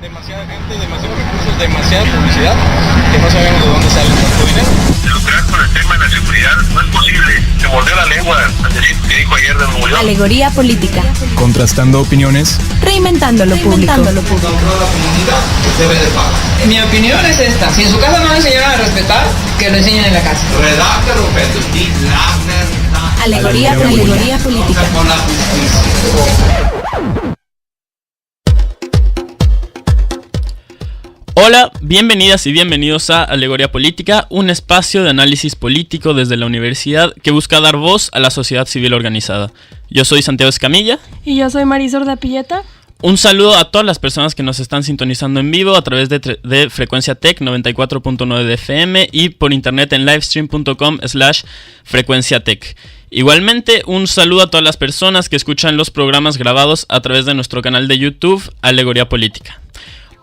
demasiada gente, demasiados recursos, demasiada publicidad, que no sabemos de dónde sale tanto dinero. Lucrar con el tema de la seguridad no es posible. Se mordió la lengua al decir que dijo ayer de Nuevo León. Alegoría política. Contrastando opiniones. Reinventando lo público. Toda la comunidad debe de pagar. Mi opinión es esta: si en su casa no le enseñaron a respetar, que lo enseñen en la casa. Alegoría política. Con la justicia. Hola, bienvenidas y bienvenidos a Alegoría Política, un espacio de análisis político desde la universidad que busca dar voz a la sociedad civil organizada. Yo soy Santiago Escamilla. Y yo soy Marisol de Pilleta. Un saludo a todas las personas que nos están sintonizando en vivo a través de Frecuencia Tech 94.9 de FM y por internet en livestream.com/frecuenciatech. Igualmente, un saludo a todas las personas que escuchan los programas grabados a través de nuestro canal de YouTube, Alegoría Política.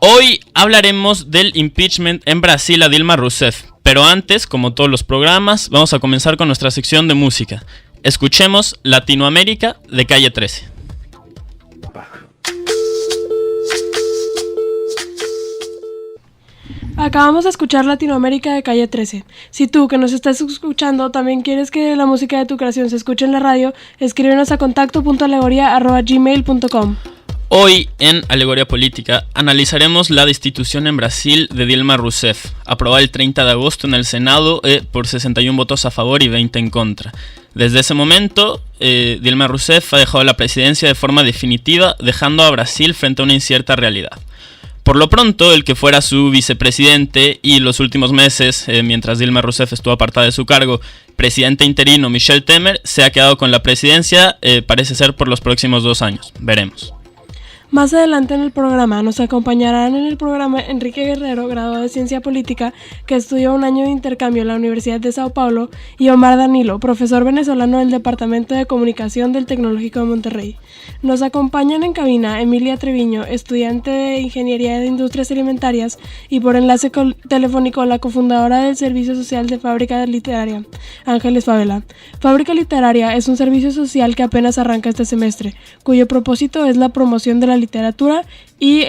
Hoy hablaremos del impeachment en Brasil a Dilma Rousseff, pero antes, como todos los programas, vamos a comenzar con nuestra sección de música. Escuchemos Latinoamérica de Calle 13. Acabamos de escuchar Latinoamérica de Calle 13. Si tú, que nos estás escuchando, también quieres que la música de tu creación se escuche en la radio, escríbenos a contacto.alegoria@gmail.com. Hoy en Alegoría Política analizaremos la destitución en Brasil de Dilma Rousseff, aprobada el 30 de agosto en el Senado por 61 votos a favor y 20 en contra. Desde ese momento, Dilma Rousseff ha dejado la presidencia de forma definitiva, dejando a Brasil frente a una incierta realidad. Por lo pronto, el que fuera su vicepresidente y los últimos meses, mientras Dilma Rousseff estuvo apartada de su cargo, presidente interino Michel Temer, se ha quedado con la presidencia, parece ser por los próximos 2 años. Veremos. Más adelante en el programa nos acompañarán en el programa Enrique Guerrero, graduado de Ciencia Política, que estudió un año de intercambio en la Universidad de Sao Paulo, y Omar Danilo, profesor venezolano del Departamento de Comunicación del Tecnológico de Monterrey. Nos acompañan en cabina Emilia Treviño, estudiante de Ingeniería de Industrias Alimentarias, y por enlace telefónico la cofundadora del Servicio Social de Fábrica Literaria, Ángeles Favela. Fábrica Literaria es un servicio social que apenas arranca este semestre, cuyo propósito es la promoción de la literatura y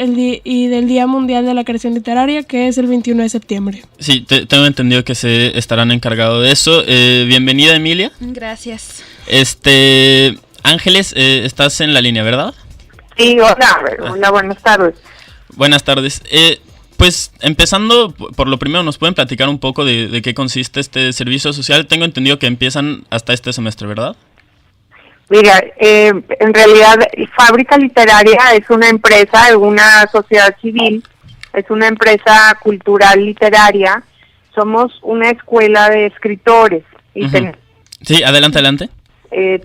del Día Mundial de la Creación Literaria, que es el 21 de septiembre. Sí, tengo entendido que se estarán encargados de eso. Bienvenida, Emilia. Gracias. Ángeles, estás en la línea, ¿verdad? Sí, hola, buenas tardes. Buenas tardes. Pues empezando por lo primero, ¿nos pueden platicar un poco de qué consiste este servicio social? Tengo entendido que empiezan hasta este semestre, ¿verdad? Mira, en realidad Fábrica Literaria es una empresa, una sociedad civil, es una empresa cultural literaria. Somos una escuela de escritores. Y sí, adelante.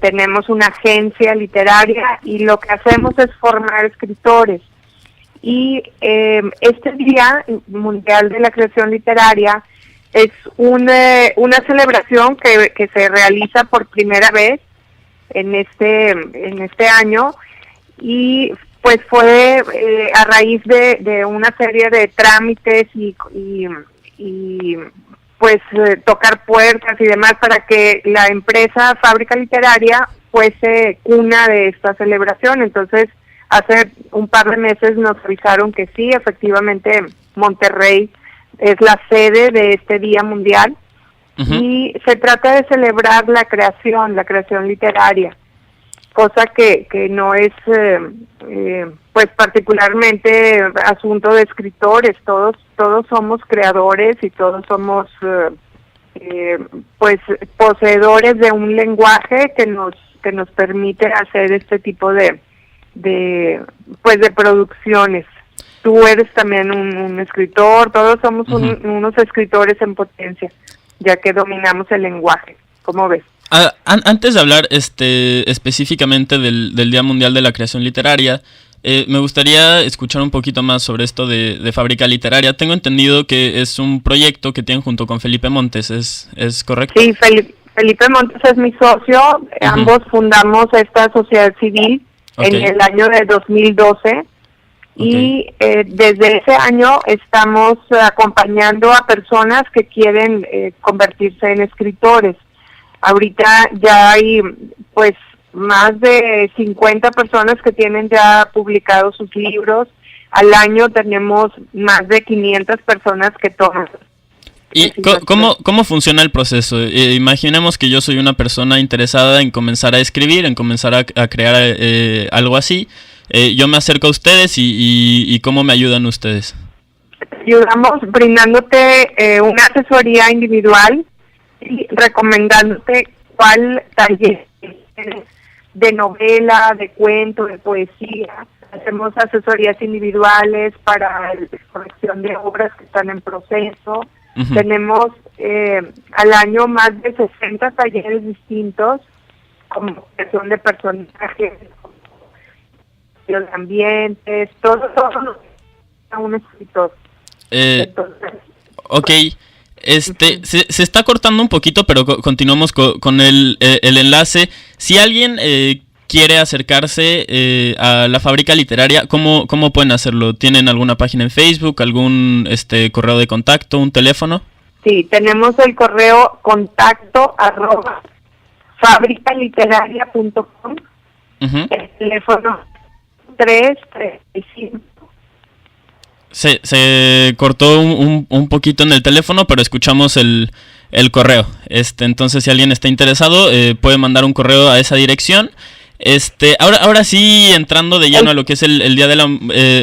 Tenemos una agencia literaria y lo que hacemos es formar escritores. Y este Día Mundial de la Creación Literaria es una celebración que se realiza por primera vez en este año, y pues fue a raíz de una serie de trámites y pues tocar puertas y demás para que la empresa Fábrica Literaria fuese cuna de esta celebración. Entonces, hace un par de meses nos avisaron que sí, efectivamente Monterrey es la sede de este Día Mundial. Uh-huh. Y se trata de celebrar la creación literaria, cosa que no es pues particularmente asunto de escritores. Todos somos creadores y todos somos pues poseedores de un lenguaje que nos permite hacer este tipo de producciones. Tú eres también un escritor, todos somos uh-huh. unos escritores en potencia, ya que dominamos el lenguaje. ¿Cómo ves? Antes de hablar específicamente del Día Mundial de la Creación Literaria, me gustaría escuchar un poquito más sobre esto de Fábrica Literaria. Tengo entendido que es un proyecto que tienen junto con Felipe Montes, ¿es correcto? Sí, Felipe Montes es mi socio. Uh-huh. Ambos fundamos esta sociedad civil en el año de 2012. Y desde ese año estamos acompañando a personas que quieren convertirse en escritores. Ahorita ya hay pues más de 50 personas que tienen ya publicados sus libros. al año tenemos más de 500 personas que toman. ¿Y cómo funciona el proceso? Imaginemos que yo soy una persona interesada en comenzar a escribir, en comenzar a crear algo así. Yo me acerco a ustedes y ¿cómo me ayudan ustedes? Ayudamos brindándote una asesoría individual y recomendándote cuál taller de novela, de cuento, de poesía. Hacemos asesorías individuales para la corrección de obras que están en proceso. Uh-huh. Tenemos al año más de 60 talleres distintos, como creación de personajes, los ambientes, todo a un escritor. Entonces, ok, se está cortando un poquito, pero continuamos con el enlace. Si alguien quiere acercarse a la Fábrica Literaria, ¿cómo pueden hacerlo? ¿Tienen alguna página en Facebook, algún correo de contacto, un teléfono? Sí, tenemos el correo contacto @fabricaliteraria.com. Uh-huh. El teléfono 335. Se cortó un poquito en el teléfono, pero escuchamos el correo. Entonces, si alguien está interesado, puede mandar un correo a esa dirección. Ahora sí, entrando de lleno a lo que es el Día de la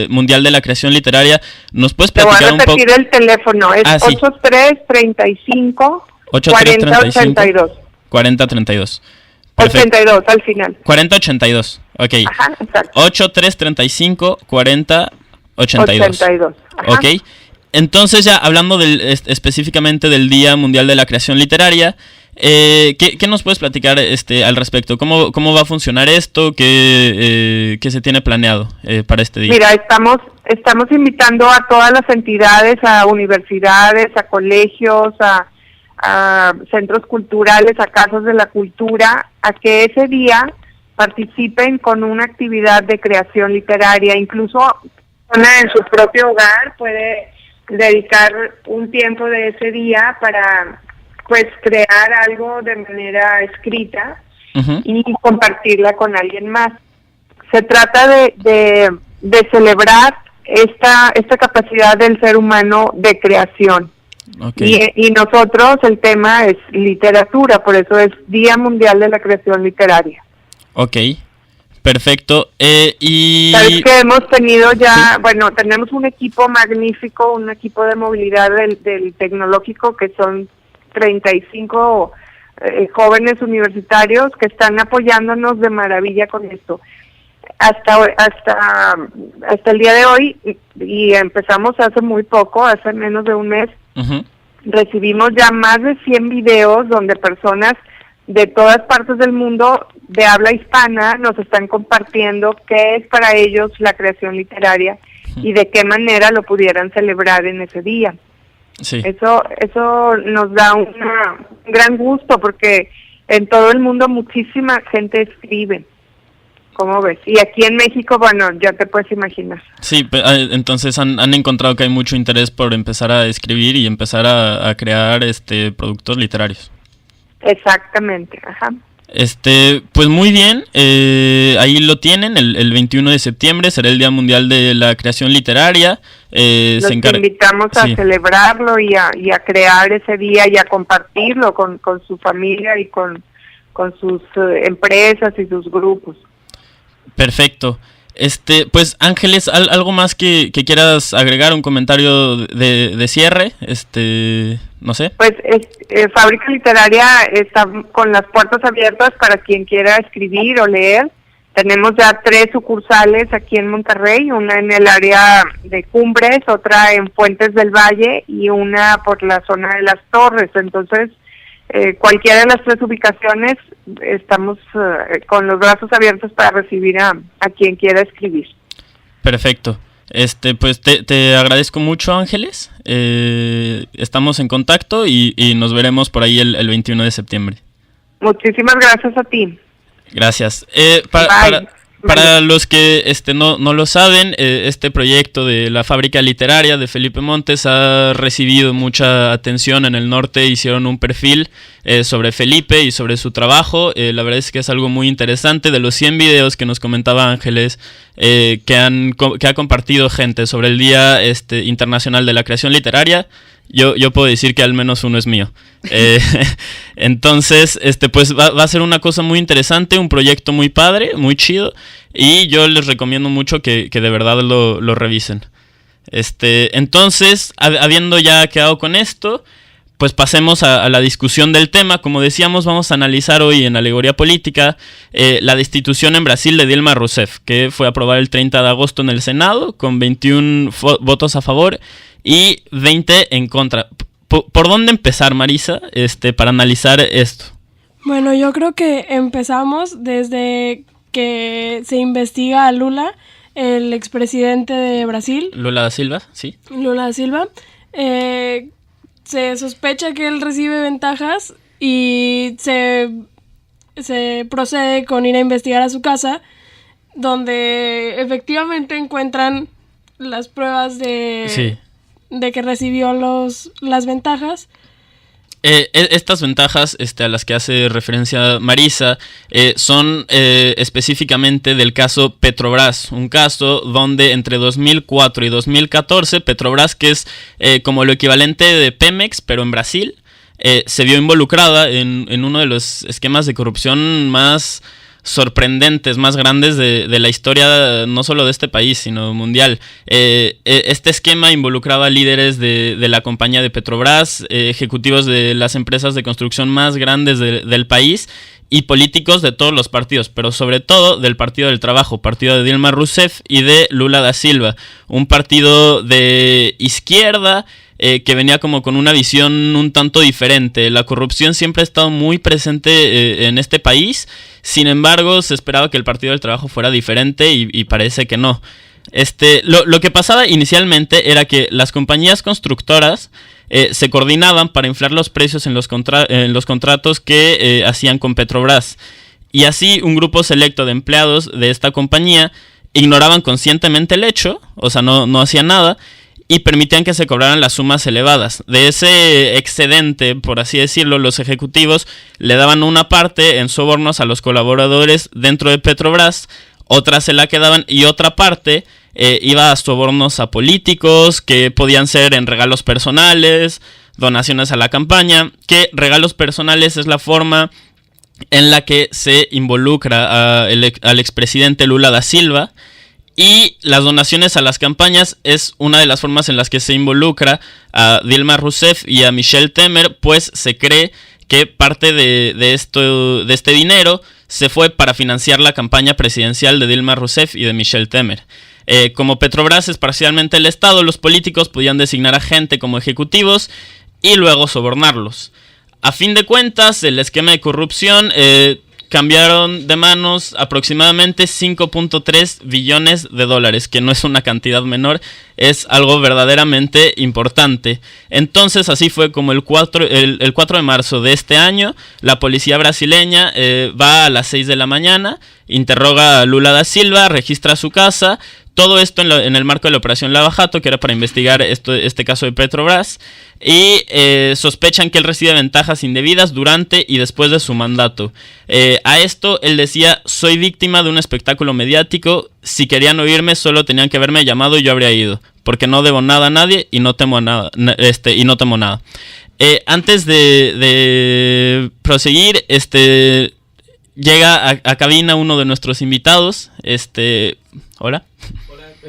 Mundial de la Creación Literaria, ¿nos puedes platicar un poco? Te voy a repetir el teléfono, es 8335 4082. 4032. 82 al final. 4082, ok. Ajá, exacto. 8335 4082. Ok. Entonces, ya hablando específicamente del Día Mundial de la Creación Literaria, ¿qué nos puedes platicar al respecto? ¿Cómo va a funcionar esto? ¿Qué se tiene planeado para este día? Mira, estamos invitando a todas las entidades, a universidades, a colegios, a centros culturales, a casas de la cultura, a que ese día participen con una actividad de creación literaria. Incluso en su propio hogar puede dedicar un tiempo de ese día para crear algo de manera escrita. Uh-huh. Y compartirla con alguien más. Se trata de celebrar esta capacidad del ser humano de creación. Okay. Y nosotros, el tema es literatura, por eso es Día Mundial de la Creación Literaria. Ok, perfecto. Y sabes que hemos tenido ya, ¿sí? Bueno, tenemos un equipo magnífico, un equipo de movilidad del tecnológico, que son 35 jóvenes universitarios que están apoyándonos de maravilla con esto. Hasta el día de hoy, y empezamos hace muy poco, hace menos de un mes, uh-huh. Recibimos ya más de 100 videos donde personas de todas partes del mundo de habla hispana nos están compartiendo qué es para ellos la creación literaria, uh-huh. Y de qué manera lo pudieran celebrar en ese día. Sí. Eso nos da un gran gusto, porque en todo el mundo muchísima gente escribe. ¿Cómo ves? Y aquí en México, bueno, ya te puedes imaginar. Sí, entonces han encontrado que hay mucho interés por empezar a escribir y empezar a crear productos literarios. Exactamente, ajá. Pues muy bien, ahí lo tienen, el 21 de septiembre será el Día Mundial de la Creación Literaria. Los invitamos a celebrarlo y a crear ese día y a compartirlo con su familia y con sus empresas y sus grupos. Perfecto. Pues Ángeles, ¿algo más que quieras agregar? ¿Un comentario de cierre? No sé. Pues Fábrica Literaria está con las puertas abiertas para quien quiera escribir o leer. Tenemos ya 3 sucursales aquí en Monterrey, una en el área de Cumbres, otra en Fuentes del Valle y una por la zona de Las Torres. Entonces, cualquiera de las 3 ubicaciones estamos con los brazos abiertos para recibir a quien quiera escribir. Perfecto. Pues te agradezco mucho, Ángeles. Estamos en contacto y nos veremos por ahí el 21 de septiembre. Muchísimas gracias a ti. Gracias. Para los que no lo saben, este proyecto de la fábrica literaria de Felipe Montes ha recibido mucha atención en el norte. Hicieron un perfil sobre Felipe y sobre su trabajo. La verdad es que es algo muy interesante. De los 100 videos que nos comentaba Ángeles, que ha compartido gente sobre el Día Internacional de la Creación Literaria, yo puedo decir que al menos uno es mío. Entonces, pues va a ser una cosa muy interesante, un proyecto muy padre, muy chido, y yo les recomiendo mucho que de verdad lo revisen. Entonces, habiendo ya quedado con esto, pues pasemos a la discusión del tema. Como decíamos, vamos a analizar hoy en Alegoría Política la destitución en Brasil de Dilma Rousseff, que fue aprobada el 30 de agosto en el Senado con 21 votos a favor y 20 en contra. ¿Por dónde empezar, Marisa, para analizar esto? Bueno, yo creo que empezamos desde que se investiga a Lula, el expresidente de Brasil. Lula da Silva, sí. Lula da Silva. Se sospecha que él recibe ventajas y se procede con ir a investigar a su casa, donde efectivamente encuentran las pruebas de que recibió las ventajas. Estas ventajas a las que hace referencia Marisa son específicamente del caso Petrobras, un caso donde entre 2004 y 2014 Petrobras, que es como lo equivalente de Pemex pero en Brasil, se vio involucrada en uno de los esquemas de corrupción más sorprendentes, más grandes de la historia, no solo de este país, sino mundial. Este esquema involucraba líderes de la compañía de Petrobras, ejecutivos de las empresas de construcción más grandes del país y políticos de todos los partidos, pero sobre todo del Partido del Trabajo, partido de Dilma Rousseff y de Lula da Silva, un partido de izquierda que venía como con una visión un tanto diferente. La corrupción siempre ha estado muy presente en este país, sin embargo se esperaba que el Partido del Trabajo fuera diferente y parece que no. Lo que pasaba inicialmente era que las compañías constructoras se coordinaban para inflar los precios en los contratos que hacían con Petrobras, y así un grupo selecto de empleados de esta compañía ignoraban conscientemente el hecho, o sea, no hacían nada, y permitían que se cobraran las sumas elevadas. De ese excedente, por así decirlo, los ejecutivos le daban una parte en sobornos a los colaboradores dentro de Petrobras, otra se la quedaban y otra parte iba a sobornos a políticos, que podían ser en regalos personales, donaciones a la campaña, que regalos personales es la forma en la que se involucra al expresidente Lula da Silva, y las donaciones a las campañas es una de las formas en las que se involucra a Dilma Rousseff y a Michel Temer, pues se cree que parte de este dinero se fue para financiar la campaña presidencial de Dilma Rousseff y de Michel Temer. Como Petrobras es parcialmente el Estado, los políticos podían designar a gente como ejecutivos y luego sobornarlos. A fin de cuentas, el esquema de corrupción cambiaron de manos aproximadamente 5.3 billones de dólares, que no es una cantidad menor, es algo verdaderamente importante. Entonces así fue como el 4 de marzo de este año, la policía brasileña va a las 6 de la mañana, interroga a Lula da Silva, registra su casa. Todo esto en el marco de la Operación Lava Jato, que era para investigar este caso de Petrobras, y sospechan que él recibe ventajas indebidas durante y después de su mandato. A esto él decía: soy víctima de un espectáculo mediático, si querían oírme solo tenían que haberme llamado y yo habría ido, porque no debo nada a nadie y no temo nada. Antes de proseguir, llega a cabina uno de nuestros invitados. Hola.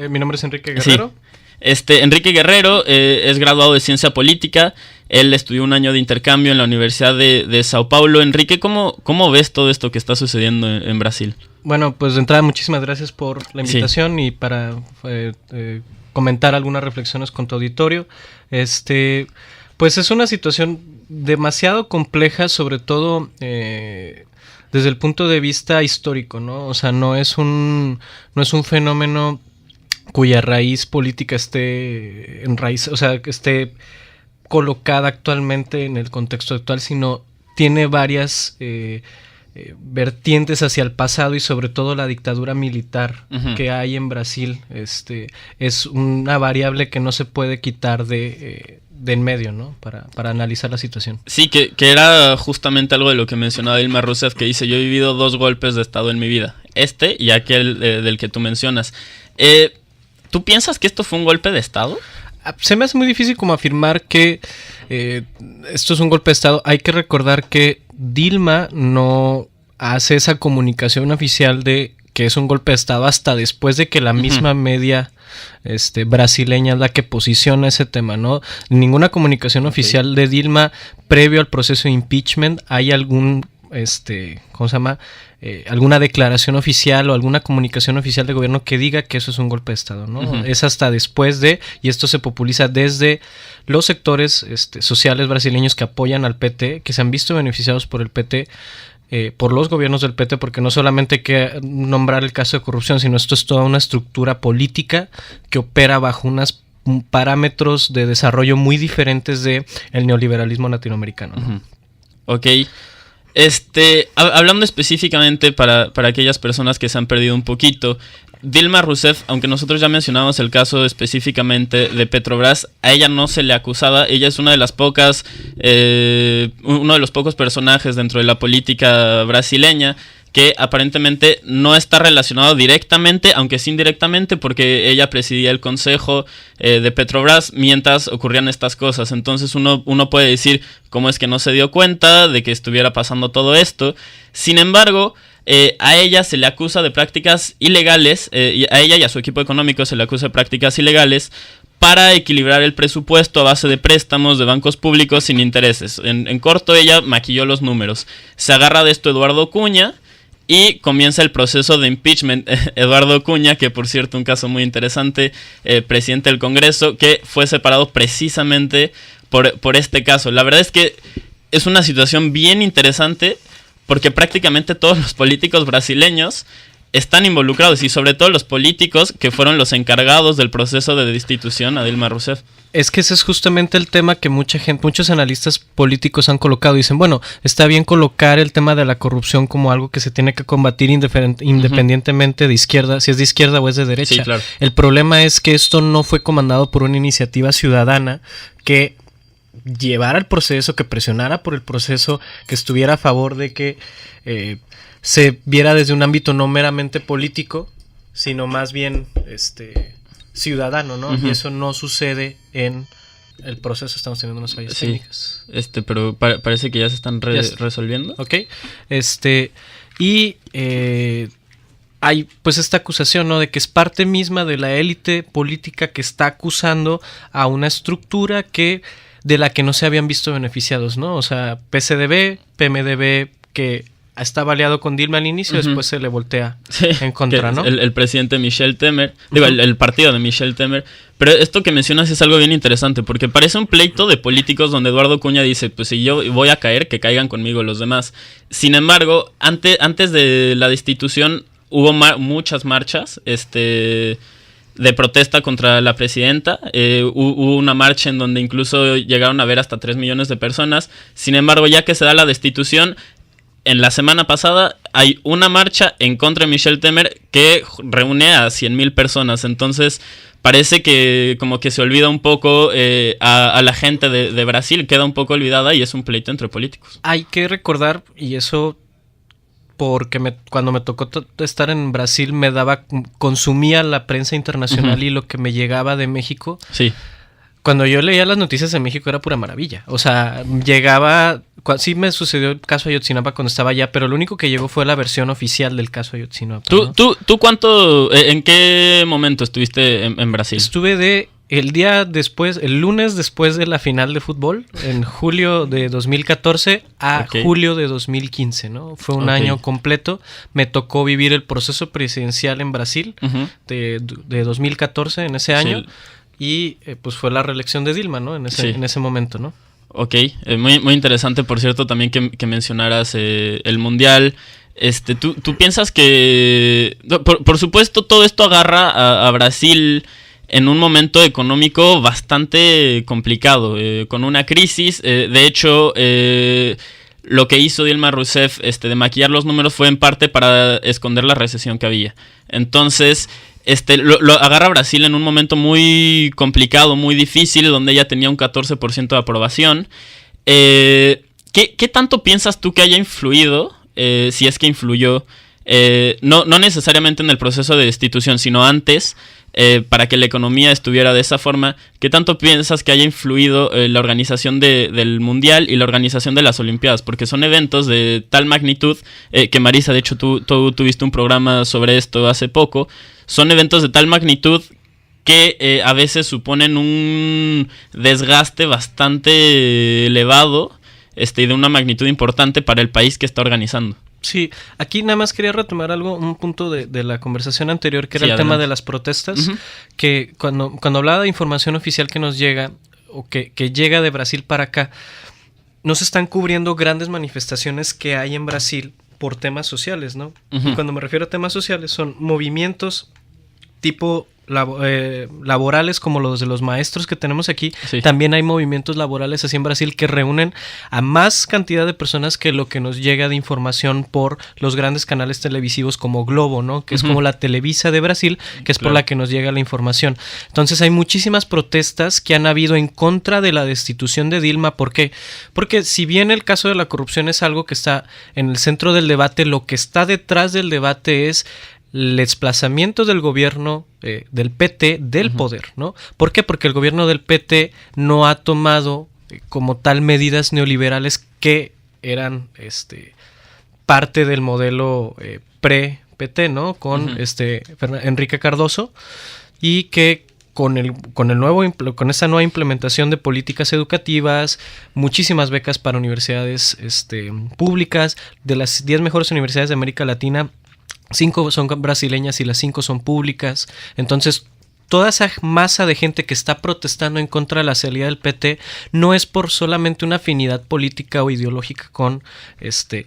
Mi nombre es Enrique Guerrero. Sí. Enrique Guerrero es graduado de Ciencia Política. Él estudió un año de intercambio en la Universidad de Sao Paulo. Enrique, ¿cómo ves todo esto que está sucediendo en Brasil? Bueno, pues de entrada muchísimas gracias por la invitación y para comentar algunas reflexiones con tu auditorio. Pues es una situación demasiado compleja, sobre todo desde el punto de vista histórico, ¿no? O sea, no es un fenómeno cuya raíz política esté colocada actualmente en el contexto actual, sino tiene varias vertientes hacia el pasado y sobre todo la dictadura militar Ujú. que hay en Brasil, es una variable que no se puede quitar de en medio, ¿no? Para analizar la situación. Sí, que era justamente algo de lo que mencionaba Dilma Rousseff, que dice: yo he vivido 2 golpes de estado en mi vida, y aquel del que tú mencionas. ¿Tú piensas que esto fue un golpe de estado? Se me hace muy difícil como afirmar que esto es un golpe de estado. Hay que recordar que Dilma no hace esa comunicación oficial de que es un golpe de estado hasta después de que la misma media brasileña es la que posiciona ese tema, ¿no? Ninguna comunicación oficial de Dilma previo al proceso de impeachment hay algún ¿cómo se llama? Alguna declaración oficial o alguna comunicación oficial de gobierno que diga que eso es un golpe de estado, ¿no? Uh-huh. Es hasta después de, y esto se populiza desde los sectores sociales brasileños que apoyan al PT, que se han visto beneficiados por el PT, por los gobiernos del PT, porque no solamente hay que nombrar el caso de corrupción, sino esto es toda una estructura política que opera bajo unos parámetros de desarrollo muy diferentes de el neoliberalismo latinoamericano, ¿no? Uh-huh. Ok. Hablando específicamente para aquellas personas que se han perdido un poquito, Dilma Rousseff, aunque nosotros ya mencionamos el caso específicamente de Petrobras, a ella no se le acusaba. Ella es una de las pocas, uno de los pocos personajes dentro de la política brasileña que aparentemente no está relacionado directamente, aunque sí indirectamente, porque ella presidía el consejo de Petrobras mientras ocurrían estas cosas. Entonces uno puede decir cómo es que no se dio cuenta de que estuviera pasando todo esto. Sin embargo, a ella se le acusa de prácticas ilegales, a ella y a su equipo económico se le acusa de prácticas ilegales para equilibrar el presupuesto a base de préstamos de bancos públicos sin intereses. En corto, ella maquilló los números. Se agarra de esto Eduardo Cunha y comienza el proceso de impeachment. Eduardo Cunha, que por cierto un caso muy interesante, presidente del Congreso, que fue separado precisamente por este caso. La verdad es que es una situación bien interesante porque prácticamente todos los políticos brasileños están involucrados, y sobre todo los políticos que fueron los encargados del proceso de destitución a Dilma Rousseff. Es que ese es justamente el tema que muchos analistas políticos han colocado. Dicen, bueno, está bien colocar el tema de la corrupción como algo que se tiene que combatir independientemente de izquierda, si es de izquierda o es de derecha. Sí, claro. El problema es que esto no fue comandado por una iniciativa ciudadana que llevara el proceso, que presionara por el proceso, que estuviera a favor de que se viera desde un ámbito no meramente político, sino más bien ciudadano, ¿no? Uh-huh. Y eso no sucede en el proceso. Estamos teniendo unas fallas técnicas. Pero parece que ya se están resolviendo. Ok. Hay pues esta acusación, ¿no? De que es parte misma de la élite política que está acusando a una estructura de la que no se habían visto beneficiados, ¿no? O sea, PCDB, PMDB, que estaba aliado con Dilma al inicio, uh-huh. Después se le voltea en contra, ¿no? El presidente Michel Temer, uh-huh. el partido de Michel Temer. Pero esto que mencionas es algo bien interesante, porque parece un pleito de políticos donde Eduardo Cunha dice, pues si yo voy a caer, que caigan conmigo los demás. Sin embargo, antes de la destitución hubo muchas marchas, de protesta contra la presidenta. Hubo una marcha en donde incluso llegaron a ver hasta 3 millones de personas. Sin embargo, ya que se da la destitución, en la semana pasada hay una marcha en contra de Michel Temer que reúne a 100,000 personas. Entonces parece que como que se olvida un poco a la gente de Brasil, queda un poco olvidada, y es un pleito entre políticos. Hay que recordar, y eso porque cuando me tocó estar en Brasil consumía la prensa internacional, uh-huh. Y lo que me llegaba de México. Sí. Cuando yo leía las noticias de México era pura maravilla. O sea, sí me sucedió el caso Ayotzinapa cuando estaba allá, pero lo único que llegó fue la versión oficial del caso Ayotzinapa, ¿no? ¿Tú en qué momento estuviste en Brasil? Estuve el lunes después de la final de fútbol, en julio de 2014 a julio de 2015, ¿no? Fue un año completo. Me tocó vivir el proceso presidencial en Brasil, uh-huh. de 2014, en ese año. Sí. Y pues fue la reelección de Dilma, ¿no? En ese momento, ¿no? Ok, muy, muy interesante, por cierto, también que mencionaras el Mundial. ¿Tú piensas que, por supuesto, todo esto agarra a Brasil en un momento económico bastante complicado, con una crisis? De hecho, lo que hizo Dilma Rousseff de maquillar los números fue en parte para esconder la recesión que había. Entonces, lo agarra Brasil en un momento muy complicado, muy difícil, donde ella tenía un 14% de aprobación. ¿Qué tanto piensas tú que haya influido, si es que influyó, no necesariamente en el proceso de destitución, sino antes, para que la economía estuviera de esa forma? ¿Qué tanto piensas que haya influido la organización del Mundial y la organización de las Olimpiadas? Porque son eventos de tal magnitud, que Marisa, de hecho tú tuviste un programa sobre esto hace poco, son eventos de tal magnitud que a veces suponen un desgaste bastante elevado y de una magnitud importante para el país que está organizando. Sí, aquí nada más quería retomar un punto de la conversación anterior, que era el tema de las protestas, que cuando hablaba de información oficial que nos llega, o que llega de Brasil para acá, no se están cubriendo grandes manifestaciones que hay en Brasil por temas sociales, ¿no? Y cuando me refiero a temas sociales, son movimientos tipo laborales como los de los maestros que tenemos aquí. Sí. También hay movimientos laborales así en Brasil que reúnen a más cantidad de personas que lo que nos llega de información por los grandes canales televisivos como Globo, ¿no? Que es como la Televisa de Brasil, que es por la que nos llega la información. Entonces hay muchísimas protestas que han habido en contra de la destitución de Dilma. ¿Por qué? Porque si bien el caso de la corrupción es algo que está en el centro del debate, lo que está detrás del debate es el desplazamiento del gobierno del PT del poder, ¿no? ¿Por qué? Porque el gobierno del PT no ha tomado como tal medidas neoliberales que eran parte del modelo pre-PT, ¿no? Con Enrique Cardoso, y que con esa nueva implementación de políticas educativas, muchísimas becas para universidades públicas, de las 10 mejores universidades de América Latina, 5 son brasileñas y las 5 son públicas. Entonces, toda esa masa de gente que está protestando en contra de la salida del PT no es por solamente una afinidad política o ideológica con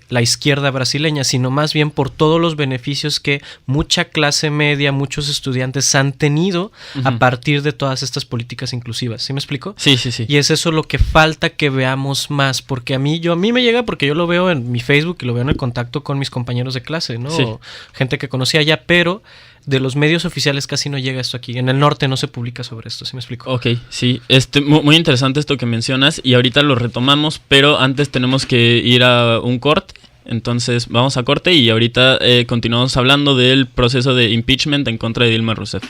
la izquierda brasileña, sino más bien por todos los beneficios que mucha clase media, muchos estudiantes han tenido a partir de todas estas políticas inclusivas. ¿Sí me explico? Sí, sí, sí. Y es eso lo que falta que veamos más, porque a mí me llega porque yo lo veo en mi Facebook y lo veo en el contacto con mis compañeros de clase, ¿no? Sí. O gente que conocía allá, pero de los medios oficiales casi no llega esto aquí. En el norte no se publica sobre esto, ¿sí me explico? Ok, sí. Muy interesante esto que mencionas y ahorita lo retomamos, pero antes tenemos que ir a un corte. Entonces vamos a corte y ahorita continuamos hablando del proceso de impeachment en contra de Dilma Rousseff.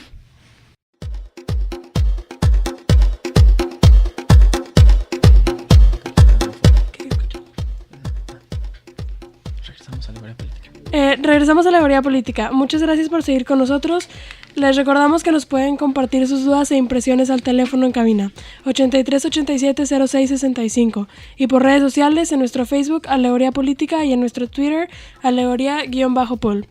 Regresamos a la Alegoría Política. Muchas gracias por seguir con nosotros. Les recordamos que nos pueden compartir sus dudas e impresiones al teléfono en cabina 8387-0665 y por redes sociales en nuestro Facebook Alegoría Política y en nuestro Twitter Alegoría_Pol.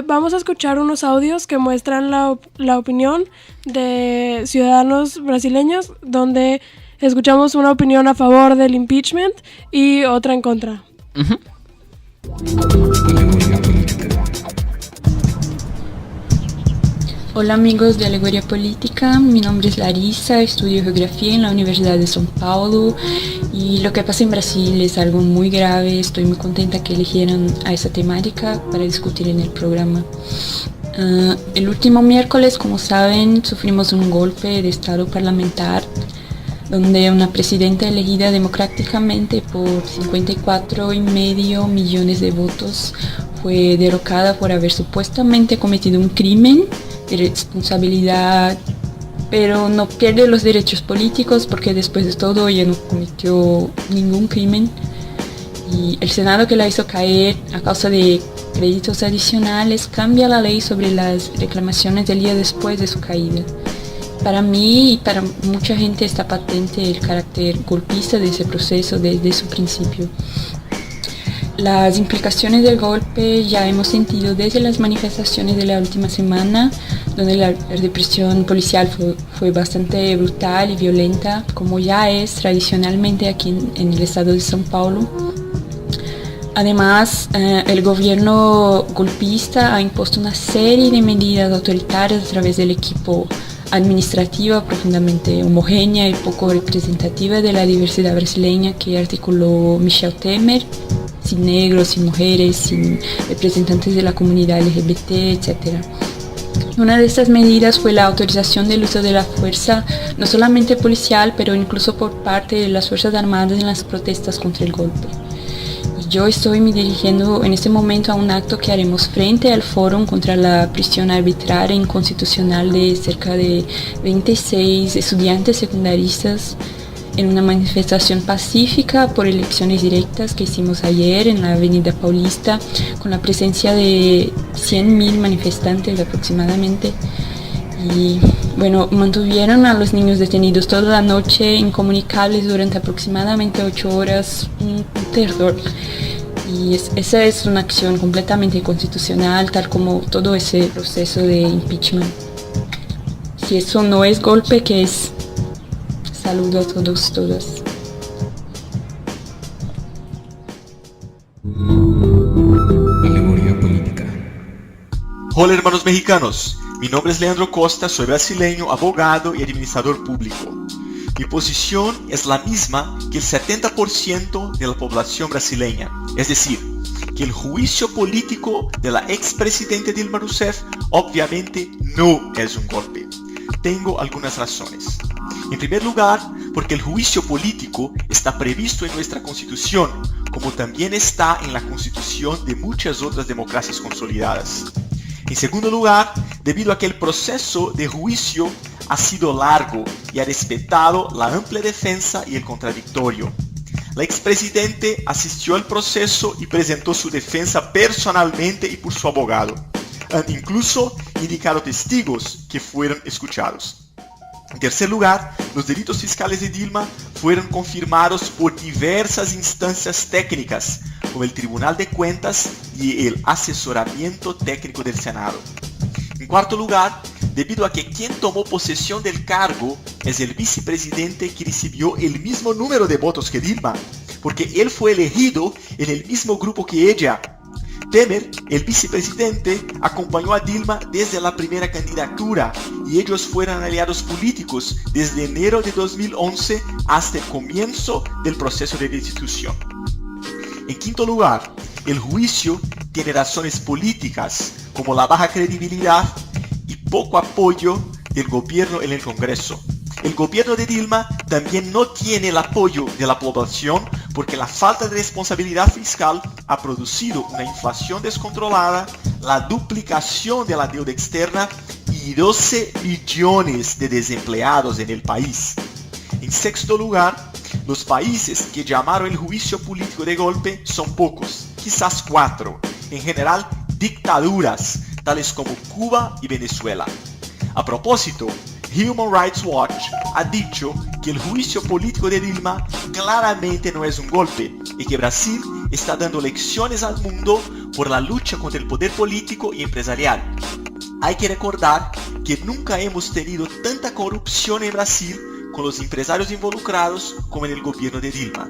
Vamos a escuchar unos audios que muestran la opinión de ciudadanos brasileños, donde escuchamos una opinión a favor del impeachment y otra en contra. Hola amigos de Alegoría Política, mi nombre es Larissa, estudio Geografía en la Universidad de São Paulo y lo que pasa en Brasil es algo muy grave. Estoy muy contenta que eligieran a esa temática para discutir en el programa. El último miércoles, como saben, sufrimos un golpe de estado parlamentar donde una presidenta elegida democráticamente por 54,5 millones de votos fue derrocada por haber supuestamente cometido un crimen de responsabilidad, pero no pierde los derechos políticos porque después de todo ella no cometió ningún crimen. Y el Senado, que la hizo caer a causa de créditos adicionales, cambia la ley sobre las reclamaciones del día después de su caída. Para mí y para mucha gente está patente el carácter golpista de ese proceso desde su principio. Las implicaciones del golpe ya hemos sentido desde las manifestaciones de la última semana, donde la represión policial fue bastante brutal y violenta, como ya es tradicionalmente aquí en el estado de São Paulo. Además, el gobierno golpista ha impuesto una serie de medidas autoritarias a través del equipo administrativa profundamente homogénea y poco representativa de la diversidad brasileña que articuló Michel Temer, sin negros, sin mujeres, sin representantes de la comunidad LGBT, etc. Una de estas medidas fue la autorización del uso de la fuerza, no solamente policial, pero incluso por parte de las Fuerzas Armadas en las protestas contra el golpe. Yo estoy me dirigiendo en este momento a un acto que haremos frente al Fórum contra la prisión arbitraria e inconstitucional de cerca de 26 estudiantes secundaristas en una manifestación pacífica por elecciones directas que hicimos ayer en la Avenida Paulista con la presencia de 100.000 manifestantes aproximadamente. Y bueno, mantuvieron a los niños detenidos toda la noche, incomunicables durante aproximadamente 8 horas, un terror. Y esa es una acción completamente inconstitucional, tal como todo ese proceso de impeachment. Si eso no es golpe, ¿qué es? Saludo a todos, todas. Alegoría política. Hola hermanos mexicanos, mi nombre es Leandro Costa, soy brasileño, abogado y administrador público. Mi posición es la misma que el 70% de la población brasileña, es decir, que el juicio político de la expresidente Dilma Rousseff obviamente no es un golpe. Tengo algunas razones. En primer lugar, porque el juicio político está previsto en nuestra Constitución, como también está en la Constitución de muchas otras democracias consolidadas. En segundo lugar, debido a que el proceso de juicio ha sido largo y ha respetado la amplia defensa y el contradictorio. La expresidente asistió al proceso y presentó su defensa personalmente y por su abogado. Han incluso indicado testigos que fueron escuchados. En tercer lugar, los delitos fiscales de Dilma fueron confirmados por diversas instancias técnicas, como el Tribunal de Cuentas y el asesoramiento técnico del Senado. En cuarto lugar, debido a que quien tomó posesión del cargo es el vicepresidente que recibió el mismo número de votos que Dilma, porque él fue elegido en el mismo grupo que ella. Temer, el vicepresidente, acompañó a Dilma desde la primera candidatura y ellos fueron aliados políticos desde enero de 2011 hasta el comienzo del proceso de destitución. En quinto lugar, el juicio tiene razones políticas como la baja credibilidad y poco apoyo del gobierno en el Congreso. El gobierno de Dilma también no tiene el apoyo de la población porque la falta de responsabilidad fiscal ha producido una inflación descontrolada, la duplicación de la deuda externa y 12 millones de desempleados en el país. En sexto lugar, los países que llamaron el juicio político de golpe son pocos, quizás 4, en general dictaduras, tales como Cuba y Venezuela. A propósito, Human Rights Watch ha dicho que el juicio político de Dilma claramente no es un golpe y que Brasil está dando lecciones al mundo por la lucha contra el poder político y empresarial. Hay que recordar que nunca hemos tenido tanta corrupción en Brasil con los empresarios involucrados como en el gobierno de Dilma.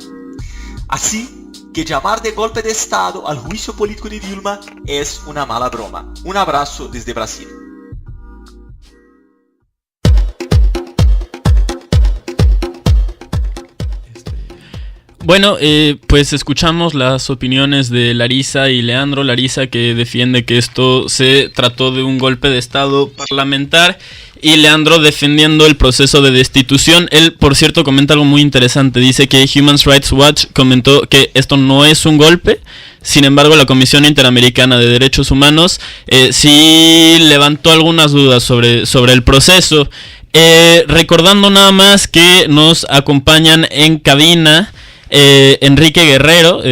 Así que llamar de golpe de Estado al juicio político de Dilma es una mala broma. Un abrazo desde Brasil. Bueno, pues escuchamos las opiniones de Larisa y Leandro. Larisa, que defiende que esto se trató de un golpe de Estado parlamentar, y Leandro defendiendo el proceso de destitución. Él, por cierto, comenta algo muy interesante. Dice que Human Rights Watch comentó que esto no es un golpe. Sin embargo, la Comisión Interamericana de Derechos Humanos sí levantó algunas dudas sobre el proceso. Recordando nada más que nos acompañan en cabina Enrique Guerrero,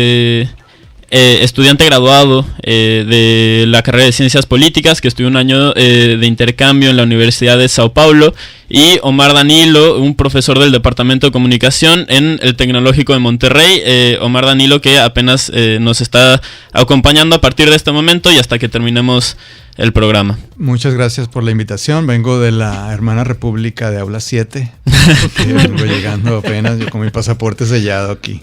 estudiante graduado de la carrera de Ciencias Políticas, que estudió un año de intercambio en la Universidad de Sao Paulo, y Omar Danilo, un profesor del Departamento de Comunicación en el Tecnológico de Monterrey. Omar Danilo, que apenas nos está acompañando a partir de este momento y hasta que terminemos el programa. Muchas gracias por la invitación. Vengo de la hermana república de Aula 7. Vengo llegando apenas, yo con mi pasaporte sellado aquí.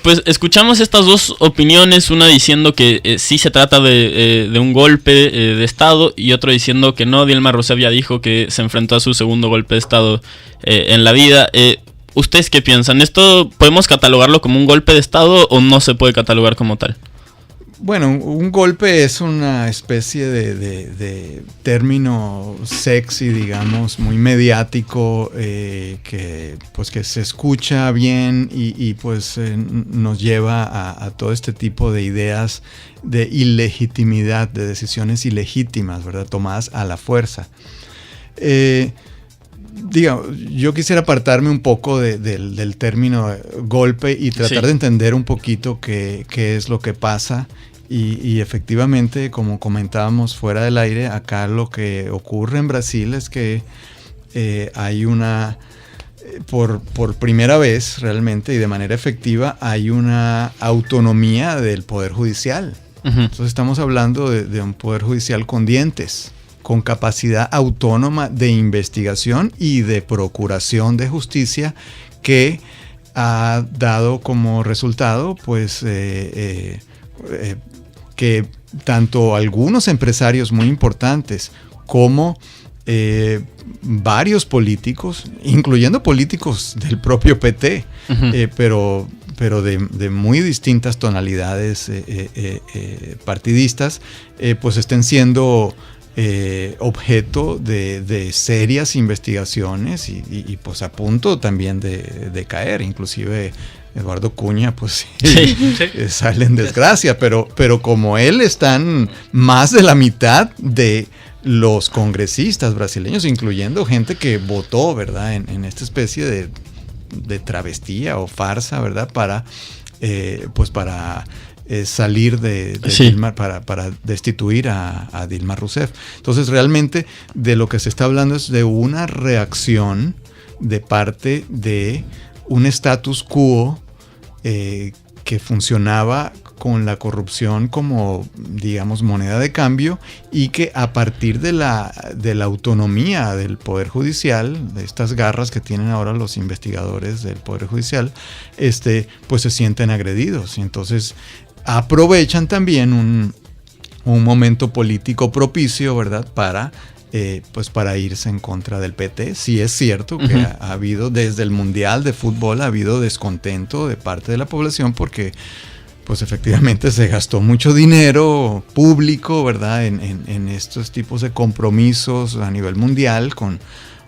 Pues escuchamos estas dos opiniones, una diciendo que sí se trata de un golpe de Estado y otro diciendo que no. Dilma Rousseff ya dijo que se enfrentó a su segundo golpe de Estado en la vida. ¿Ustedes qué piensan? ¿Esto podemos catalogarlo como un golpe de Estado o no se puede catalogar como tal? Bueno, un golpe es una especie de término sexy, digamos, muy mediático, que se escucha bien y nos lleva a todo este tipo de ideas de ilegitimidad, de decisiones ilegítimas, ¿verdad? Tomadas a la fuerza. Yo quisiera apartarme un poco del término golpe y tratar de entender un poquito qué es lo que pasa. Y efectivamente, como comentábamos fuera del aire, acá lo que ocurre en Brasil es que hay una, por primera vez realmente y de manera efectiva, hay una autonomía del Poder Judicial. Entonces estamos hablando de un Poder Judicial con dientes, con capacidad autónoma de investigación y de procuración de justicia, que ha dado como resultado que tanto algunos empresarios muy importantes como varios políticos, incluyendo políticos del propio PT, pero de muy distintas tonalidades partidistas, estén siendo objeto de serias investigaciones y a punto también de caer. Inclusive Eduardo Cunha, sale en desgracia, pero como él están más de la mitad de los congresistas brasileños, incluyendo gente que votó, ¿verdad?, en esta especie de travestía o farsa, ¿verdad?, para salir de Dilma, para destituir a Dilma Rousseff. Entonces, realmente de lo que se está hablando es de una reacción de parte de un status quo que funcionaba con la corrupción como, digamos, moneda de cambio, y que a partir de la autonomía del Poder Judicial, de estas garras que tienen ahora los investigadores del Poder Judicial, se sienten agredidos. Y entonces aprovechan también un momento político propicio, ¿verdad?, para irse en contra del PT. Sí es cierto que ha habido, desde el Mundial de Fútbol, ha habido descontento de parte de la población porque efectivamente se gastó mucho dinero público, ¿verdad?, en estos tipos de compromisos a nivel mundial con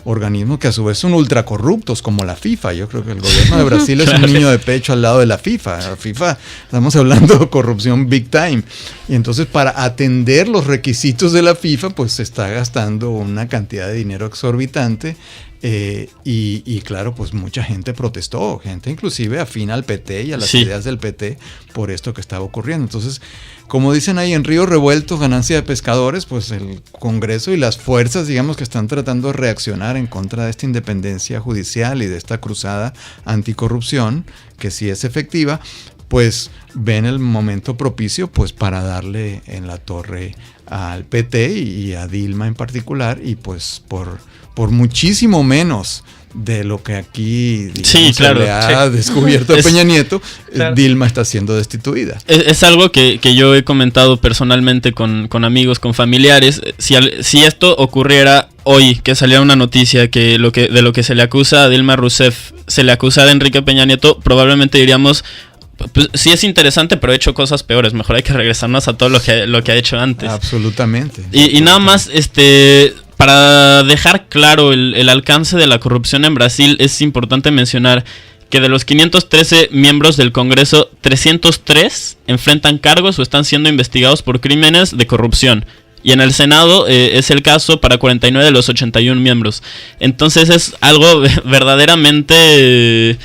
organismos que a su vez son ultracorruptos, como la FIFA. Yo creo que el gobierno de Brasil es un niño de pecho al lado de la FIFA. La FIFA, estamos hablando de corrupción big time. Y entonces, para atender los requisitos de la FIFA, se está gastando una cantidad de dinero exorbitante. Y claro, mucha gente protestó, gente inclusive afín al PT y a las ideas del PT por esto que estaba ocurriendo. Entonces, como dicen ahí, en río revuelto, ganancia de pescadores, el Congreso y las fuerzas, digamos, que están tratando de reaccionar en contra de esta independencia judicial y de esta cruzada anticorrupción, que sí es efectiva, ven el momento propicio para darle en la torre al PT y a Dilma en particular, y por muchísimo menos de lo que aquí, digamos, se le ha descubierto a Peña Nieto, Dilma está siendo destituida. Es algo que yo he comentado personalmente con amigos, con familiares. Si esto ocurriera hoy, que saliera una noticia que de lo que se le acusa a Dilma Rousseff se le acusa a Enrique Peña Nieto, probablemente diríamos, sí es interesante, pero ha hecho cosas peores. Mejor hay que regresarnos a todo lo que ha hecho antes. Absolutamente. Y nada más, para dejar claro el alcance de la corrupción en Brasil, es importante mencionar que de los 513 miembros del Congreso, 303 enfrentan cargos o están siendo investigados por crímenes de corrupción. Y en el Senado es el caso para 49 de los 81 miembros. Entonces es algo verdaderamente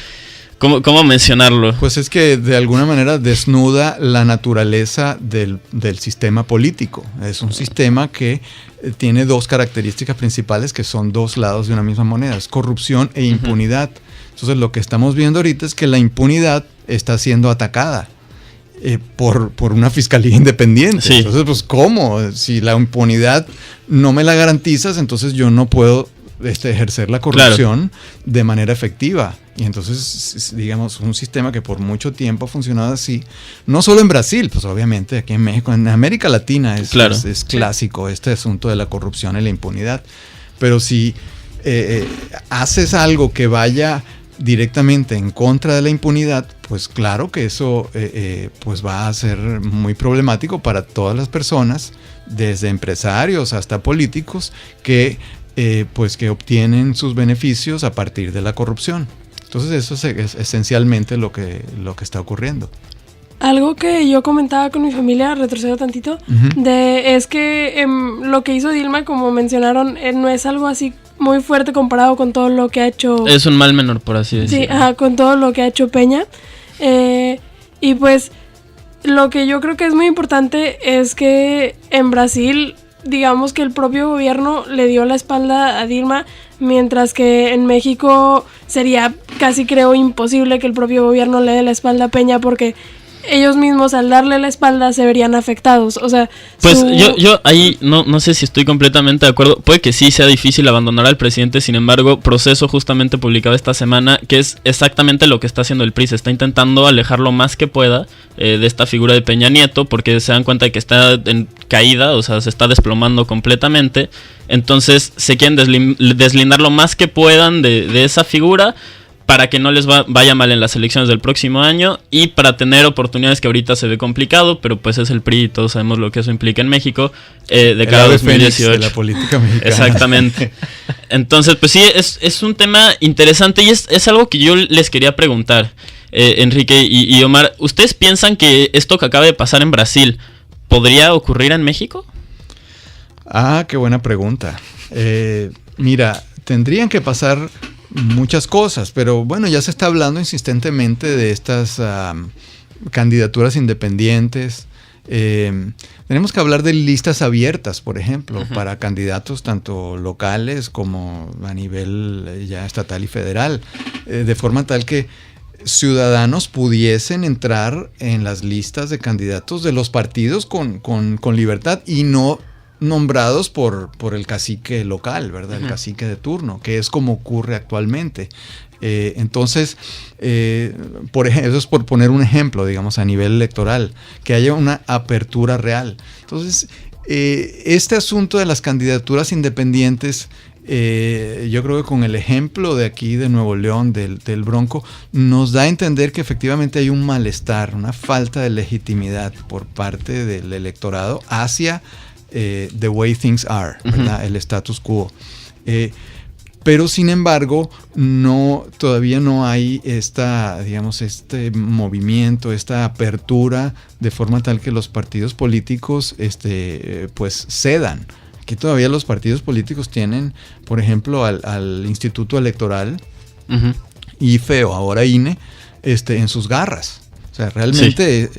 ¿Cómo mencionarlo? Pues es que de alguna manera desnuda la naturaleza del sistema político. Es un sistema que tiene dos características principales que son dos lados de una misma moneda, es corrupción e impunidad. Entonces lo que estamos viendo ahorita es que la impunidad está siendo atacada por una fiscalía independiente. Sí. Entonces, pues ¿cómo? Si la impunidad no me la garantizas, entonces yo no puedo ejercer la corrupción de manera efectiva. Y entonces, digamos, un sistema que por mucho tiempo ha funcionado así, no solo en Brasil, pues obviamente aquí en México, en América Latina es clásico este asunto de la corrupción y la impunidad. Pero si haces algo que vaya directamente en contra de la impunidad, pues claro que eso pues va a ser muy problemático para todas las personas, desde empresarios hasta políticos, que que obtienen sus beneficios a partir de la corrupción. Entonces eso es esencialmente lo que está ocurriendo. Algo que yo comentaba con mi familia, retrocedo tantito, es que lo que hizo Dilma, como mencionaron, no es algo así muy fuerte comparado con todo lo que ha hecho... Es un mal menor, por así decirlo. Sí, con todo lo que ha hecho Peña. Y pues lo que yo creo que es muy importante es que en Brasil, digamos que el propio gobierno le dio la espalda a Dilma, mientras que en México sería casi, creo, imposible que el propio gobierno le dé la espalda a Peña, porque ellos mismos al darle la espalda se verían afectados. O sea, pues yo ahí no sé si estoy completamente de acuerdo. Puede que sí sea difícil abandonar al presidente, sin embargo, Proceso justamente publicado esta semana que es exactamente lo que está haciendo el PRI. Se está intentando alejar lo más que pueda de esta figura de Peña Nieto, porque se dan cuenta de que está en caída, o sea, se está desplomando completamente. Entonces se quieren deslindar lo más que puedan de esa figura, para que no les vaya mal en las elecciones del próximo año y para tener oportunidades que ahorita se ve complicado, pero pues es el PRI y todos sabemos lo que eso implica en México de cara a 2018. De la política mexicana. Exactamente. Entonces, pues sí, es un tema interesante y es algo que yo les quería preguntar, Enrique y Omar. ¿Ustedes piensan que esto que acaba de pasar en Brasil podría ocurrir en México? Qué buena pregunta. Mira, tendrían que pasar muchas cosas, pero bueno, ya se está hablando insistentemente de estas candidaturas independientes. Tenemos que hablar de listas abiertas, por ejemplo, para candidatos tanto locales como a nivel ya estatal y federal, de forma tal que ciudadanos pudiesen entrar en las listas de candidatos de los partidos con libertad y no nombrados por el cacique local, ¿verdad? El cacique de turno, que es como ocurre actualmente. Entonces, por ejemplo, eso es por poner un ejemplo, digamos, a nivel electoral, que haya una apertura real. Entonces, este asunto de las candidaturas independientes, yo creo que con el ejemplo de aquí de Nuevo León, del Bronco, nos da a entender que efectivamente hay un malestar, una falta de legitimidad por parte del electorado hacia the way things are, ¿verdad? El status quo. Pero sin embargo, todavía no hay este movimiento, esta apertura, de forma tal que los partidos políticos pues cedan. Aquí todavía los partidos políticos tienen, por ejemplo, al Instituto Electoral, IFE o ahora INE, en sus garras. O sea, realmente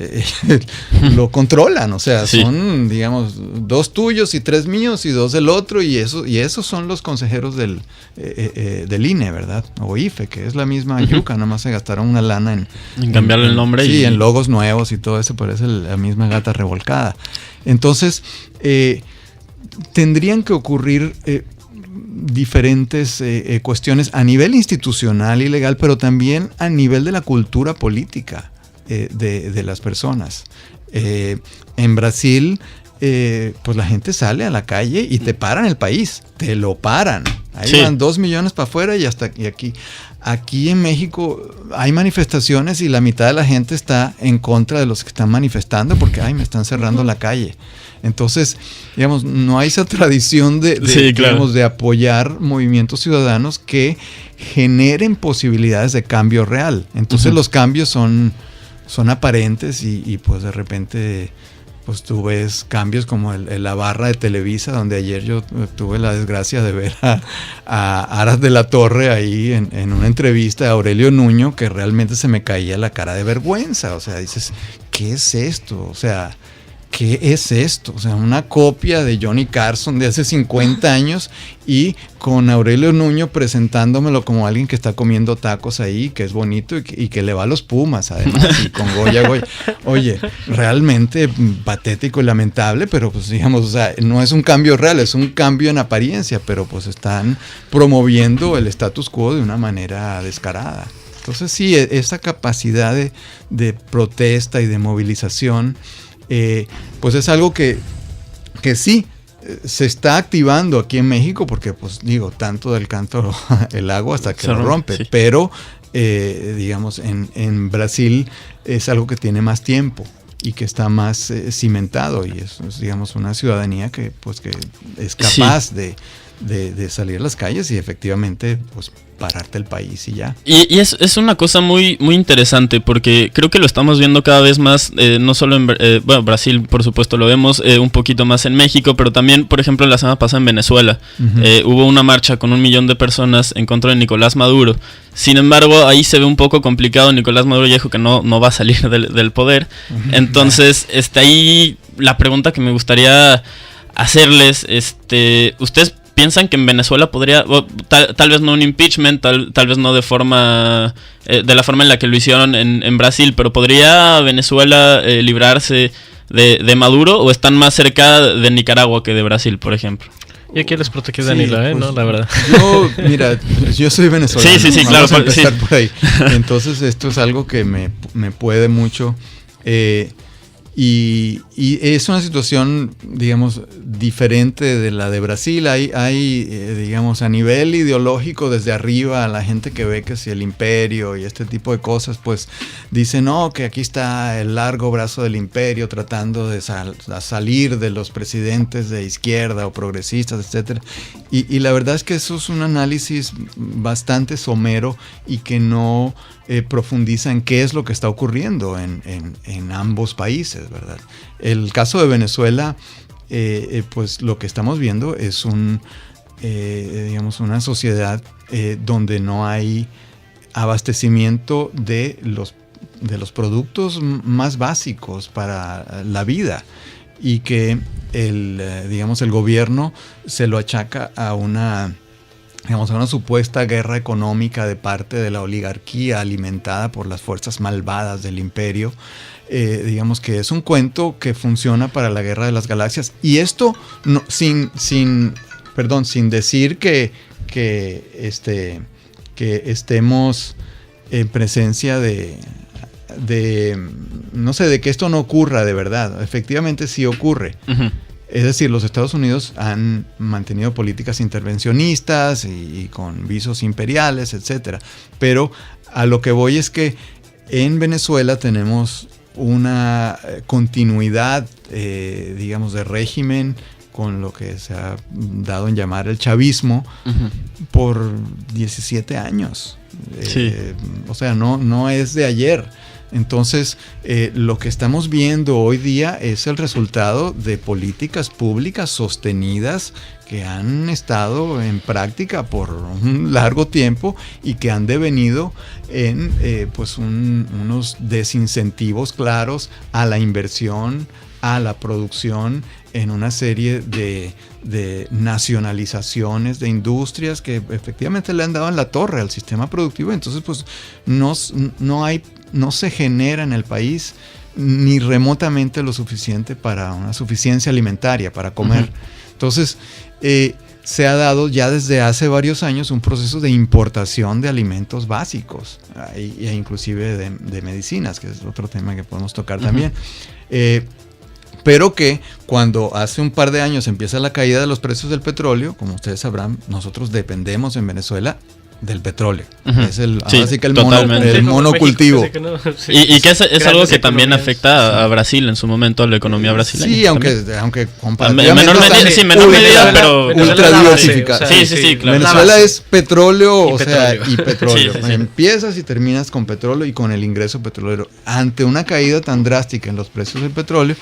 lo controlan, o sea, son, digamos, 2 tuyos y 3 míos y 2 del otro, y esos son los consejeros del INE, ¿verdad? O IFE, que es la misma yuca, nada más se gastaron una lana en cambiarle el nombre. Sí, en logos nuevos y todo eso, parece la misma gata revolcada. Entonces, tendrían que ocurrir diferentes cuestiones a nivel institucional y legal, pero también a nivel de la cultura política de las personas. En Brasil, pues la gente sale a la calle y te paran el país, te lo paran. Ahí van 2 millones para afuera y aquí en México hay manifestaciones y la mitad de la gente está en contra de los que están manifestando porque me están cerrando la calle. Entonces, digamos, no hay esa tradición de apoyar movimientos ciudadanos que generen posibilidades de cambio real. Entonces los cambios son aparentes y pues de repente pues tú ves cambios como la barra de Televisa, donde ayer yo tuve la desgracia de ver a Aras de la Torre ahí en una entrevista de Aurelio Nuño, que realmente se me caía la cara de vergüenza. O sea, dices, ¿qué es esto? O sea, ¿qué es esto? O sea, una copia de Johnny Carson de hace 50 años y con Aurelio Nuño presentándomelo como alguien que está comiendo tacos ahí, que es bonito y que le va a los Pumas, además, y con Goya. Oye, realmente patético y lamentable, pero pues digamos, o sea, no es un cambio real, es un cambio en apariencia, pero pues están promoviendo el status quo de una manera descarada. Entonces sí, esa capacidad de protesta y de movilización, pues es algo que sí se está activando aquí en México, porque pues digo, tanto del cántaro el agua hasta que lo rompe, sí. Pero digamos en Brasil es algo que tiene más tiempo y que está más cimentado, y es digamos una ciudadanía que pues que es capaz sí. de salir a las calles y efectivamente pues pararte el país y ya. Y es una cosa muy, muy interesante, porque creo que lo estamos viendo cada vez más, no solo en bueno, Brasil por supuesto lo vemos, un poquito más en México, pero también por ejemplo la semana pasada en Venezuela hubo una marcha con 1 millón de personas en contra de Nicolás Maduro. Sin embargo, ahí se ve un poco complicado. Nicolás Maduro ya dijo que no va a salir del poder. Entonces, ahí la pregunta que me gustaría hacerles, ¿ustedes piensan que en Venezuela podría, tal vez no un impeachment, tal vez no de la forma en la que lo hicieron en Brasil, pero podría Venezuela librarse de Maduro, o están más cerca de Nicaragua que de Brasil, por ejemplo? Y aquí les protege Danilo, pues, ¿no? La verdad. Yo soy venezolano. Sí, claro. Vamos a empezar por ahí. Entonces esto es algo que me puede mucho. Y es una situación, digamos, diferente de la de Brasil. Hay digamos, a nivel ideológico, desde arriba, la gente que ve que si el imperio y este tipo de cosas, pues dice, no, que aquí está el largo brazo del imperio tratando de salir de los presidentes de izquierda o progresistas, etcétera. Y la verdad es que eso es un análisis bastante somero y que no profundiza en qué es lo que está ocurriendo en ambos países, ¿verdad? El caso de Venezuela, pues lo que estamos viendo es digamos, una sociedad donde no hay abastecimiento de los productos más básicos para la vida, y que digamos, el gobierno se lo achaca a una supuesta guerra económica de parte de la oligarquía alimentada por las fuerzas malvadas del imperio. Digamos que es un cuento que funciona para la guerra de las galaxias, y esto no, sin decir que estemos en presencia de no sé, de que esto no ocurra de verdad. Efectivamente sí ocurre. Uh-huh. Es decir, los Estados Unidos han mantenido políticas intervencionistas y con visos imperiales, etcétera. Pero a lo que voy es que en Venezuela tenemos una continuidad, digamos, de régimen con lo que se ha dado en llamar el chavismo por 17 años. Sí. O sea, no es de ayer. Entonces, lo que estamos viendo hoy día es el resultado de políticas públicas sostenidas que han estado en práctica por un largo tiempo y que han devenido en pues unos desincentivos claros a la inversión, a la producción, en una serie de nacionalizaciones de industrias que efectivamente le han dado en la torre al sistema productivo. Entonces, pues no se genera en el país ni remotamente lo suficiente para una suficiencia alimentaria, para comer. Uh-huh. Entonces, se ha dado ya desde hace varios años un proceso de importación de alimentos básicos, e inclusive de medicinas, que es otro tema que podemos tocar también. Pero que cuando hace un par de años empieza la caída de los precios del petróleo, como ustedes sabrán, nosotros dependemos en Venezuela del petróleo. Uh-huh. Es el, sí, ahora sí que el totalmente. monocultivo. Y que es algo que también afecta a Brasil en su momento, a la economía brasileña. Sí, aunque comparativamente menor medida, pero ultra diversificada. Sí, claro. Venezuela es petróleo, y petróleo. Sí. Empiezas y terminas con petróleo y con el ingreso petrolero. Ante una caída tan drástica en los precios del petróleo,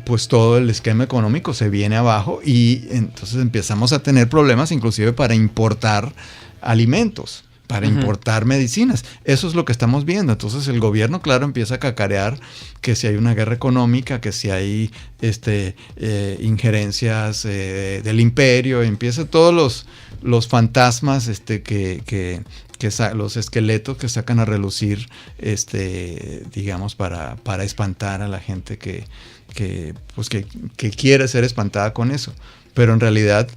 pues todo el esquema económico se viene abajo y entonces empezamos a tener problemas inclusive para importar alimentos, para importar medicinas. Eso es lo que estamos viendo. Entonces el gobierno, claro, empieza a cacarear que si hay una guerra económica, que si hay injerencias del imperio, empieza todos los fantasmas los esqueletos que sacan a relucir, digamos, para espantar a la gente que quiere ser espantada con eso. Pero en realidad,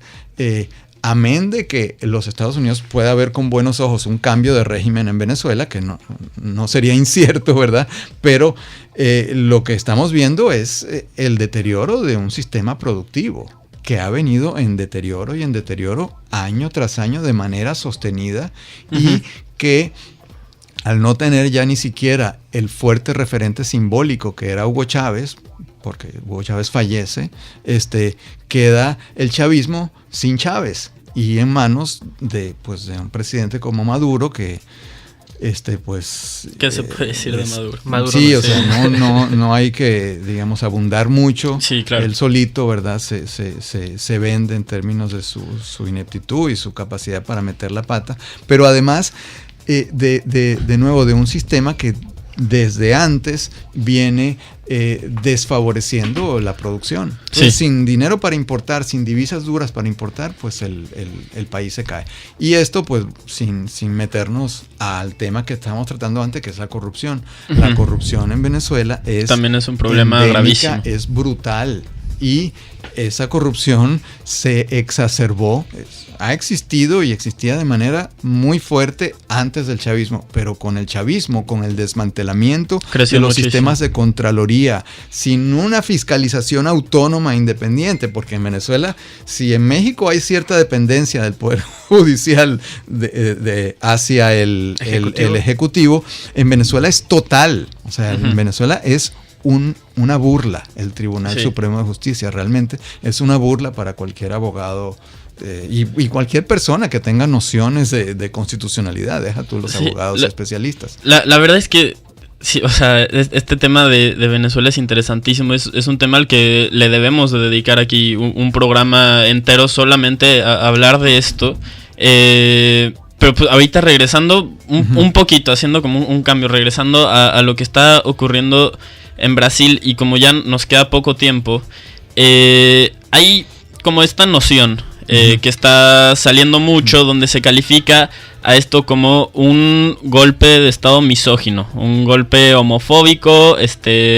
amén de que los Estados Unidos pueda ver con buenos ojos un cambio de régimen en Venezuela, que no sería incierto, ¿verdad? Pero lo que estamos viendo es el deterioro de un sistema productivo que ha venido en deterioro año tras año de manera sostenida y que al no tener ya ni siquiera el fuerte referente simbólico que era Hugo Chávez, porque Hugo Chávez fallece, queda el chavismo sin Chávez y en manos de un presidente como Maduro que ¿qué se puede decir de Maduro? Sí, o sea, no hay que, digamos, abundar mucho. Sí, claro. Él solito, ¿verdad? Se vende en términos de su ineptitud y su capacidad para meter la pata. Pero además, de nuevo, de un sistema que desde antes viene desfavoreciendo la producción. Entonces, sin dinero para importar, sin divisas duras para importar, pues el país se cae. Y esto, pues, sin meternos al tema que estábamos tratando antes, que es la corrupción. Uh-huh. La corrupción en Venezuela también es un problema gravísimo. Es brutal. Y esa corrupción se exacerbó, ha existido y existía de manera muy fuerte antes del chavismo, pero con el chavismo, con el desmantelamiento de los sistemas de contraloría, sin una fiscalización autónoma e independiente, porque en Venezuela, si en México hay cierta dependencia del Poder Judicial hacia el Ejecutivo, en Venezuela es total. O sea, en Venezuela es una burla. El Tribunal Supremo de Justicia realmente es una burla para cualquier abogado y cualquier persona que tenga nociones de constitucionalidad. Deja tú los abogados especialistas. La verdad es que sí, o sea, este tema de Venezuela es interesantísimo. Es un tema al que le debemos de dedicar aquí un programa entero solamente a hablar de esto. Pero pues ahorita regresando un poquito, haciendo como un cambio, regresando a lo que está ocurriendo en Brasil, y como ya nos queda poco tiempo, hay como esta noción que está saliendo mucho, donde se califica a esto como un golpe de estado misógino, un golpe homofóbico,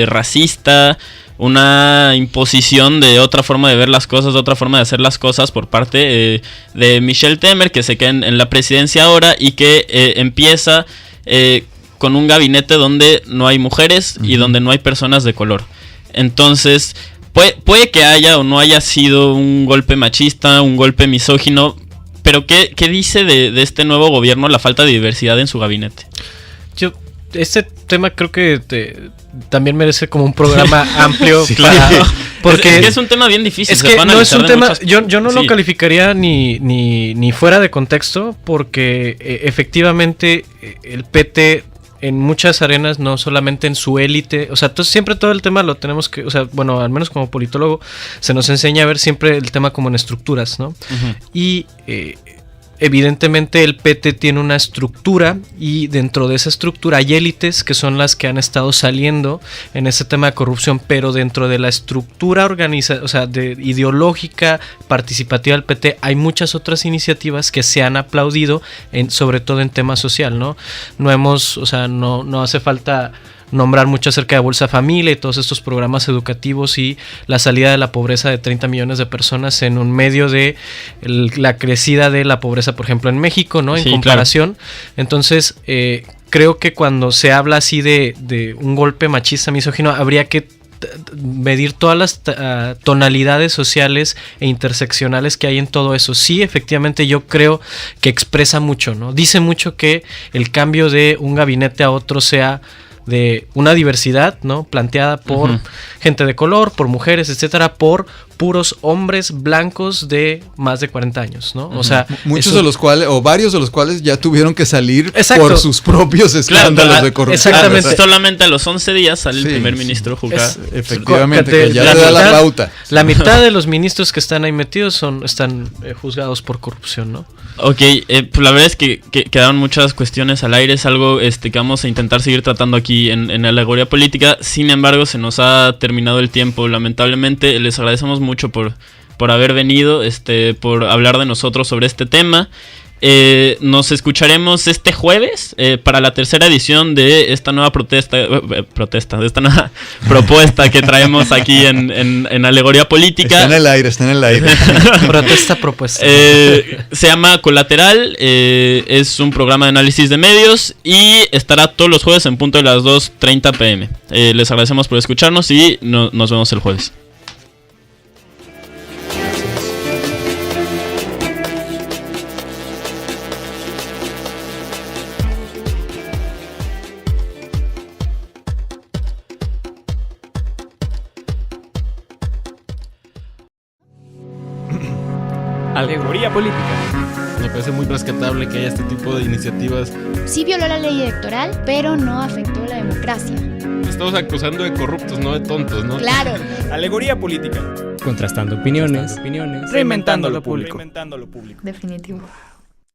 racista, una imposición de otra forma de ver las cosas, de otra forma de hacer las cosas por parte de Michel Temer, que se queda en la presidencia ahora y que empieza con un gabinete donde no hay mujeres y donde no hay personas de color. Entonces, puede que haya o no haya sido un golpe machista, un golpe misógino, pero ¿qué dice de este nuevo gobierno la falta de diversidad en su gabinete? Este tema creo que también merece como un programa amplio. Porque es un tema bien difícil. Es que no es un tema, yo no lo calificaría ni fuera de contexto, porque efectivamente el PT en muchas arenas, no solamente en su élite, o sea, siempre todo el tema lo tenemos que, o sea, bueno, al menos como politólogo se nos enseña a ver siempre el tema como en estructuras, ¿no? Uh-huh. Y evidentemente el PT tiene una estructura, y dentro de esa estructura hay élites que son las que han estado saliendo en ese tema de corrupción, pero dentro de la estructura ideológica, participativa del PT, hay muchas otras iniciativas que se han aplaudido, sobre todo en tema social, ¿no? No hace falta nombrar mucho acerca de Bolsa Familia y todos estos programas educativos y la salida de la pobreza de 30 millones de personas en un medio de la crecida de la pobreza, por ejemplo, en México, ¿no? En comparación. Claro. Entonces, creo que cuando se habla así de un golpe machista, misógino, habría que medir todas las tonalidades sociales e interseccionales que hay en todo eso. Sí, efectivamente yo creo que expresa mucho, ¿no? Dice mucho que el cambio de un gabinete a otro sea de una diversidad, ¿no? Planteada por gente de color, por mujeres, etcétera, por puros hombres blancos de más de 40 años, ¿no? O sea, muchos de los cuales, o varios de los cuales ya tuvieron que salir Exacto. por sus propios escándalos de corrupción. Exactamente. Solamente a los 11 días sale el primer ministro juzgado. Efectivamente, que ya le da la pauta. La mitad de los ministros que están ahí metidos están juzgados por corrupción, ¿no? Ok, pues la verdad es que quedaron muchas cuestiones al aire. Es algo que vamos a intentar seguir tratando aquí en Alegoría Política. Sin embargo, se nos ha terminado el tiempo. Lamentablemente, les agradecemos mucho por haber venido, por hablar de nosotros sobre este tema. Nos escucharemos este jueves para la tercera edición de esta nueva de esta nueva propuesta que traemos aquí en Alegoría Política. Está en el aire. propuesta. Se llama Colateral, es un programa de análisis de medios y estará todos los jueves en punto de las 2:30 p.m. Les agradecemos por escucharnos y nos vemos el jueves. Alegoría política. Me parece muy rescatable que haya este tipo de iniciativas. Sí violó la ley electoral, pero no afectó la democracia. Estamos acusando de corruptos, no de tontos, ¿no? Claro. Alegoría política. Contrastando opiniones. Reinventando lo público. Definitivo.